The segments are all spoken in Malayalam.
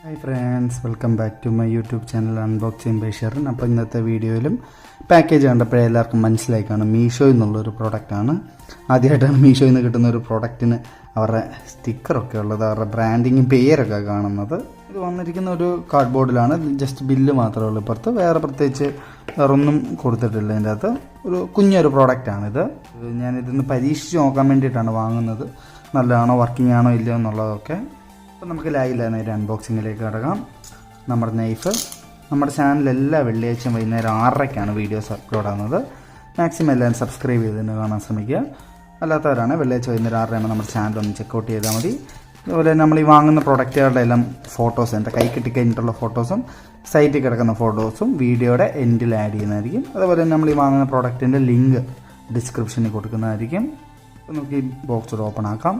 Hi friends, welcome back to my YouTube channel Unboxing by Sharon. അപ്പോൾ ഇന്നത്തെ വീഡിയോയിലും പാക്കേജ് കണ്ടപ്പോഴേ എല്ലാവർക്കും മനസ്സിലായി കാണും മീഷോ എന്നുള്ളൊരു പ്രോഡക്റ്റാണ്. ആദ്യമായിട്ടാണ് മീഷോയിൽ നിന്ന് കിട്ടുന്ന ഒരു പ്രോഡക്റ്റിന് അവരുടെ സ്റ്റിക്കറൊക്കെ ഉള്ളത്, അവരുടെ ബ്രാൻഡിങ്ങും പേരൊക്കെ കാണുന്നത്. ഇത് വന്നിരിക്കുന്ന ഒരു കാർഡ് ബോർഡിലാണ്, ജസ്റ്റ് ബില്ല് മാത്രമേ ഉള്ളൂ. ഇപ്പുറത്ത് വേറെ പ്രത്യേകിച്ച് വേറൊന്നും കൊടുത്തിട്ടില്ല. ഇതിൻ്റെ അകത്ത് ഒരു കുഞ്ഞൊരു പ്രോഡക്റ്റാണിത്. ഞാനിതൊന്ന് പരീക്ഷിച്ച് നോക്കാൻ വേണ്ടിയിട്ടാണ് വാങ്ങുന്നത്, നല്ലതാണോ വർക്കിംഗ് ആണോ ഇല്ലയോ എന്നുള്ളതൊക്കെ. അപ്പോൾ നമുക്ക് ലൈവിൽ നേരെ അൺബോക്സിങ്ങിലേക്ക് കിടക്കാം. നമ്മുടെ നൈഫ് നമ്മുടെ ചാനലിൽ എല്ലാ വെള്ളിയാഴ്ചയും വൈകുന്നേരം 6:30ക്കാണ് വീഡിയോസ് അപ്ലോഡ് ആകുന്നത്. മാക്സിമം എല്ലാവരും സബ്സ്ക്രൈബ് ചെയ്തതിന് കാണാൻ ശ്രമിക്കുക. അല്ലാത്തവരാണ് വെള്ളിയാഴ്ച വൈകുന്നേരം 6:30 നമ്മുടെ ചാനൽ ഒന്ന് ചെക്കൗട്ട് ചെയ്താൽ മതി. അതുപോലെ നമ്മൾ ഈ വാങ്ങുന്ന പ്രൊഡക്റ്റുകളുടെ എല്ലാം ഫോട്ടോസ്, എൻ്റെ കൈ കിട്ടിക്കഴിഞ്ഞിട്ടുള്ള ഫോട്ടോസും സൈറ്റിൽ കിടക്കുന്ന ഫോട്ടോസും വീഡിയോയുടെ എൻഡിൽ ആഡ് ചെയ്യുന്നതായിരിക്കും. അതുപോലെ നമ്മൾ ഈ വാങ്ങുന്ന പ്രോഡക്റ്റിൻ്റെ ലിങ്ക് ഡിസ്ക്രിപ്ഷനിൽ കൊടുക്കുന്നതായിരിക്കും. അപ്പോൾ നമുക്ക് ഈ ബോക്സ് ഓപ്പൺ ആക്കാം.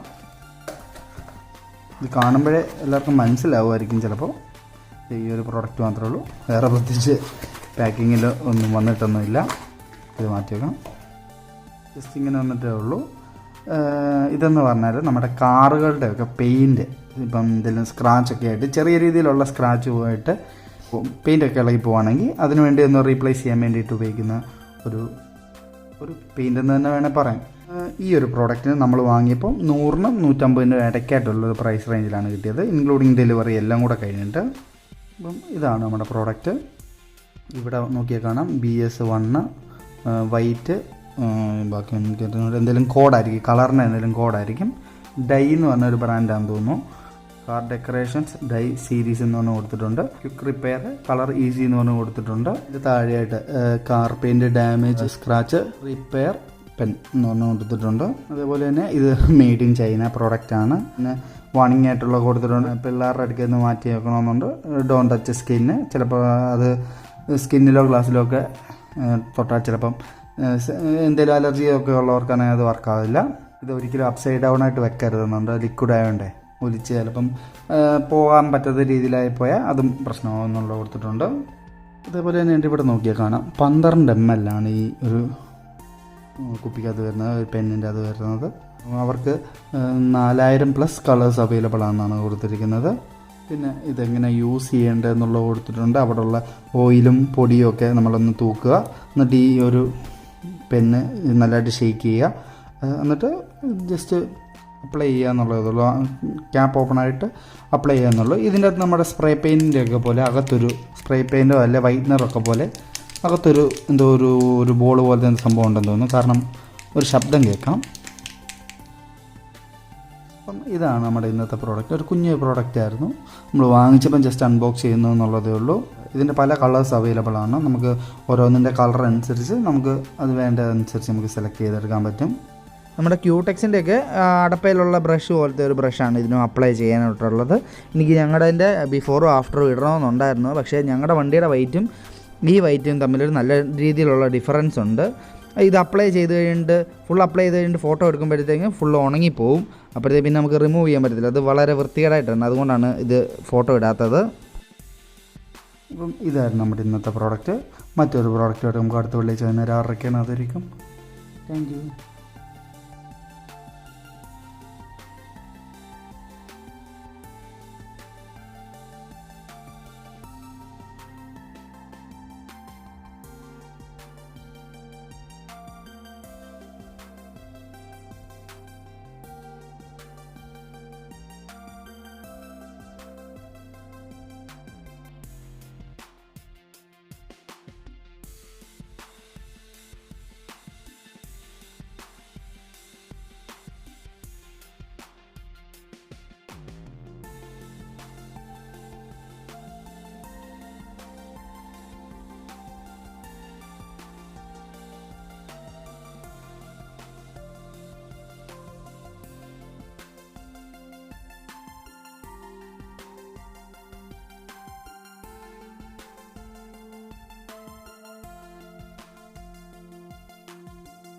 ഇത് കാണുമ്പോഴേ എല്ലാവർക്കും മനസ്സിലാവുമായിരിക്കും ചിലപ്പോൾ. ഈ ഒരു പ്രോഡക്റ്റ് മാത്രമേ ഉള്ളൂ, വേറെ പ്രത്യേകിച്ച് പാക്കിങ്ങിൽ ഒന്നും വന്നിട്ടൊന്നുമില്ല. ഇത് മാറ്റി വെക്കാം. ജസ്റ്റ് ഇങ്ങനെ വന്നിട്ടേ ഉള്ളൂ. ഇതെന്ന് പറഞ്ഞാൽ നമ്മുടെ കാറുകളുടെയൊക്കെ പെയിൻറ്റ്, ഇപ്പം എന്തെങ്കിലും സ്ക്രാച്ചൊക്കെ ആയിട്ട് ചെറിയ രീതിയിലുള്ള സ്ക്രാച്ച് പോയിട്ട് പെയിൻ്റൊക്കെ ഇളകി പോവുകയാണെങ്കിൽ അതിന് വേണ്ടി ഒന്ന് റീപ്ലേസ് ചെയ്യാൻ വേണ്ടിയിട്ട് ഉപയോഗിക്കുന്ന ഒരു പെയിൻ്റ് എന്ന് തന്നെ വേണേൽ പറയാം. ഈ ഒരു പ്രോഡക്റ്റിന് നമ്മൾ വാങ്ങിയപ്പോൾ 100-നും 150-നും ഇടയ്ക്കായിട്ടുള്ളൊരു പ്രൈസ് റേഞ്ചിലാണ് കിട്ടിയത്, ഇൻക്ലൂഡിങ് ഡെലിവറി എല്ലാം കൂടെ കഴിഞ്ഞിട്ട്. അപ്പം ഇതാണ് നമ്മുടെ പ്രോഡക്റ്റ്. ഇവിടെ നോക്കിയാൽ കാണാം BS1 വൈറ്റ്, ബാക്കി എന്തെങ്കിലും കോഡായിരിക്കും, കളറിന് എന്തെങ്കിലും കോഡായിരിക്കും. ഡൈ എന്ന് പറഞ്ഞൊരു ബ്രാൻഡാണെന്ന് തോന്നുന്നു. കാർ ഡെക്കറേഷൻസ് ഡൈ സീരീസ് എന്ന് പറഞ്ഞ് കൊടുത്തിട്ടുണ്ട്. ക്വിക്ക് റിപ്പയർ, കളർ ഈസി എന്ന് പറഞ്ഞ് കൊടുത്തിട്ടുണ്ട്. ഇത് താഴെയായിട്ട് car paint damage scratch repair pen എന്ന് പറഞ്ഞ് കൊടുത്തിട്ടുണ്ട്. അതേപോലെ തന്നെ ഇത് മെയ്ഡ് ഇൻ ചൈന പ്രോഡക്റ്റാണ്. പിന്നെ വാണിംഗ് ആയിട്ടുള്ള കൊടുത്തിട്ടുണ്ട്. പിള്ളേരുടെ അടുക്കൽ നിന്ന് മാറ്റി വെക്കണമെന്നുണ്ട്. ഡോൺ ടച്ച് സ്കിന്ന്, ചിലപ്പോൾ അത് സ്കിന്നിലോ ഗ്ലാസ്സിലോ ഒക്കെ തൊട്ടാൽ ചിലപ്പം എന്തെങ്കിലും അലർജിയൊക്കെ ഉള്ളവർക്കാണെങ്കിൽ അത് വർക്കാവില്ല. ഇത് ഒരിക്കലും അപ്സൈഡ് ഡൗൺ ആയിട്ട് വെക്കരുതെന്നുണ്ട്, ലിക്വിഡ് ആയതുകൊണ്ടേ ഒലിച്ച് ചിലപ്പം പോകാൻ പറ്റാത്ത രീതിയിലായി പോയാൽ അതും പ്രശ്നമാകുന്നുള്ള കൊടുത്തിട്ടുണ്ട്. അതേപോലെ തന്നെ എൻ്റെ ഇവിടെ നോക്കിയാൽ കാണാം 12 ml ആണ് ഈ ഒരു കുപ്പിക്കകത്ത് വരുന്നത്, ഒരു പെന്നിൻ്റെ അത് വരുന്നത്. അവർക്ക് 4000+ കളേഴ്സ് അവൈലബിൾ ആണെന്നാണ് കൊടുത്തിരിക്കുന്നത്. പിന്നെ ഇതെങ്ങനെ യൂസ് ചെയ്യേണ്ടതെന്നുള്ളത് കൊടുത്തിട്ടുണ്ട്. അവിടെയുള്ള ഓയിലും പൊടിയും ഒക്കെ നമ്മളൊന്ന് തൂക്കുക, എന്നിട്ട് ഈ ഒരു പെന്ന് നല്ലതായിട്ട് ഷെയ്ക്ക് ചെയ്യുക, എന്നിട്ട് ജസ്റ്റ് അപ്ലൈ ചെയ്യുക എന്നുള്ളതുള്ളൂ. ക്യാപ്പ് ഓപ്പണായിട്ട് അപ്ലൈ ചെയ്യുക എന്നുള്ളൂ. ഇതിൻ്റെ അകത്ത് നമ്മുടെ സ്പ്രേ പെയിൻറ്റിൻ്റെ ഒക്കെ പോലെ അകത്തൊരു സ്പ്രേ പെയിൻറ്റോ അല്ലെ വൈറ്റ്നറൊക്കെ പോലെ അകത്തൊരു എന്തോ ഒരു ബോൾ പോലത്തെ സംഭവം ഉണ്ടെന്ന് തോന്നുന്നു, കാരണം ഒരു ശബ്ദം കേൾക്കാം. അപ്പം ഇതാണ് നമ്മുടെ ഇന്നത്തെ പ്രോഡക്റ്റ്. ഒരു കുഞ്ഞു പ്രോഡക്റ്റ് ആയിരുന്നു, നമ്മൾ വാങ്ങിച്ചപ്പം ജസ്റ്റ് അൺബോക്സ് ചെയ്യുന്നു എന്നുള്ളതേ ഉള്ളൂ. ഇതിൻ്റെ പല കളേഴ്സ് അവൈലബിൾ ആണ്. നമുക്ക് ഓരോന്നിൻ്റെ കളർ അനുസരിച്ച് നമുക്ക് അത് വേണ്ടതനുസരിച്ച് നമുക്ക് സെലക്ട് ചെയ്തെടുക്കാൻ പറ്റും. നമ്മുടെ ക്യൂടെക്സിൻ്റെയൊക്കെ അടപ്പയിലുള്ള ബ്രഷ് പോലത്തെ ഒരു ബ്രഷാണ് ഇതിനും അപ്ലൈ ചെയ്യാനായിട്ടുള്ളത്. എനിക്ക് ഞങ്ങളുടെ അതിൻ്റെ ബിഫോറും ആഫ്റ്ററും ഇടണമെന്നുണ്ടായിരുന്നു, പക്ഷേ ഞങ്ങളുടെ വണ്ടിയുടെ വൈറ്റും ഈ വൈറ്റും തമ്മിലൊരു നല്ല രീതിയിലുള്ള ഡിഫറൻസ് ഉണ്ട്. ഇത് അപ്ലൈ ചെയ്ത് കഴിഞ്ഞിട്ട് ഫുൾ അപ്ലൈ ചെയ്ത് കഴിഞ്ഞിട്ട് ഫോട്ടോ എടുക്കുമ്പോഴത്തേക്കും ഫുൾ ഉണങ്ങിപ്പോവും. അപ്പോഴത്തേക്ക് പിന്നെ നമുക്ക് റിമൂവ് ചെയ്യാൻ പറ്റത്തില്ല. അത് വളരെ വൃത്തികേടായിട്ടാണ്, അതുകൊണ്ടാണ് ഇത് ഫോട്ടോ ഇടാത്തത്. അപ്പം ഇതായിരുന്നു നമ്മുടെ ഇന്നത്തെ പ്രോഡക്റ്റ്. മറ്റൊരു പ്രോഡക്റ്റായിട്ട് നമുക്ക് അടുത്ത വെള്ളിയാഴ്ച വൈകുന്നേരം 6:30 അതായിരിക്കും. Thank you.